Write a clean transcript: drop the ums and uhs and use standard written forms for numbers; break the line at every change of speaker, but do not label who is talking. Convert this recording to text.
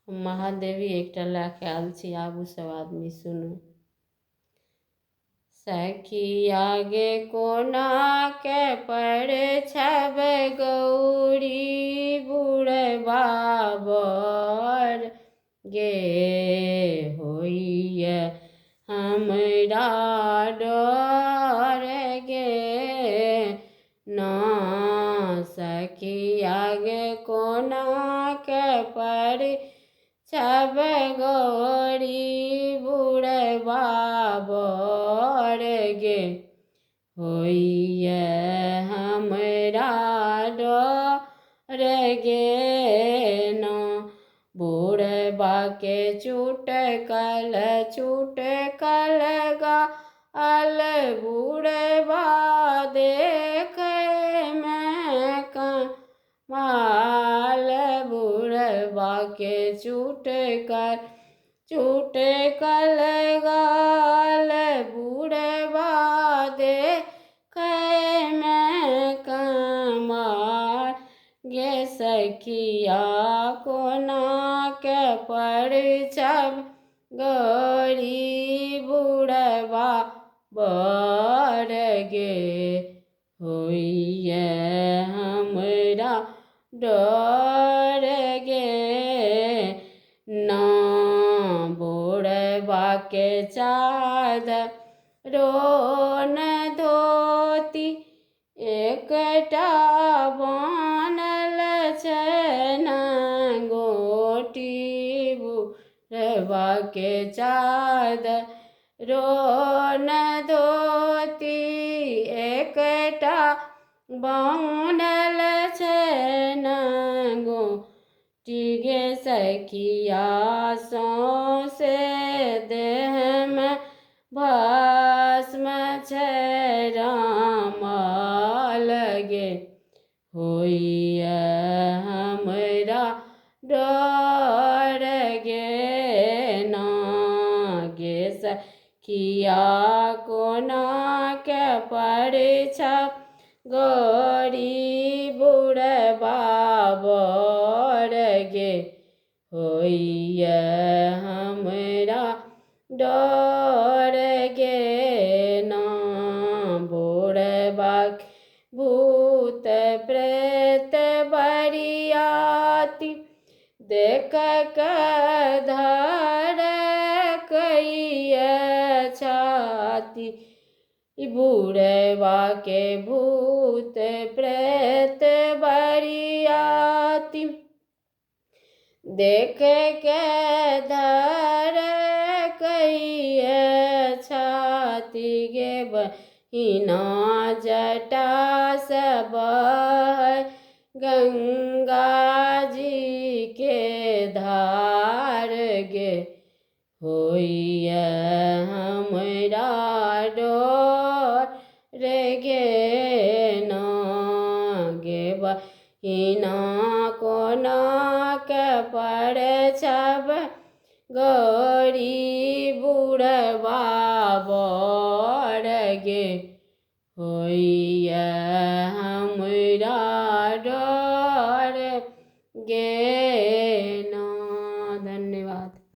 महादेवी एकटा लैके आयल छी, आबू सब आदमी सुनू। सखिया गे कोना के परछब गौरी बुढ़बा बर गे होइए हमरा डर गे ना। सखिया गे कोना के परछब गौरी बुढ़बा बर गे होइए हमरा डर गे ना। बुढ़बा के चुटकल गाल बुढ़बा देखे में कमाल। बुढ़बा के चुटकल गाल बुढ़बा देखे में कमाल गे। सखिया कोना के परछब गौरी बुढ़बा बर गे होइए हमरा डर गे ना। बुढ़बा के चादर रोन धोती एकटा बान्हल छनि गोटी। बुढ़बा के चादर रोन धोती एकटा बान्हल छनि गोटी गे। सखिया सौंसे देह में भस्म छै रामल गे होइए हमरा डर गे ना गे। सखिया कोना के परछब गौरी बुढ़बा बर गे होइए हमरा डर गे ना। बुढ़बा भूत प्रेत बरियाती देख के धर कइए छाती। बुढ़बा के भूत प्रेत बरियाती देख के धर कइए छाती गे। बहिना जटा से बहै गंगा जी के धार गे होइए हमरा डर गे ना गे। बहिना कोना के परछब गौरी बुढ़बा बर गे होइए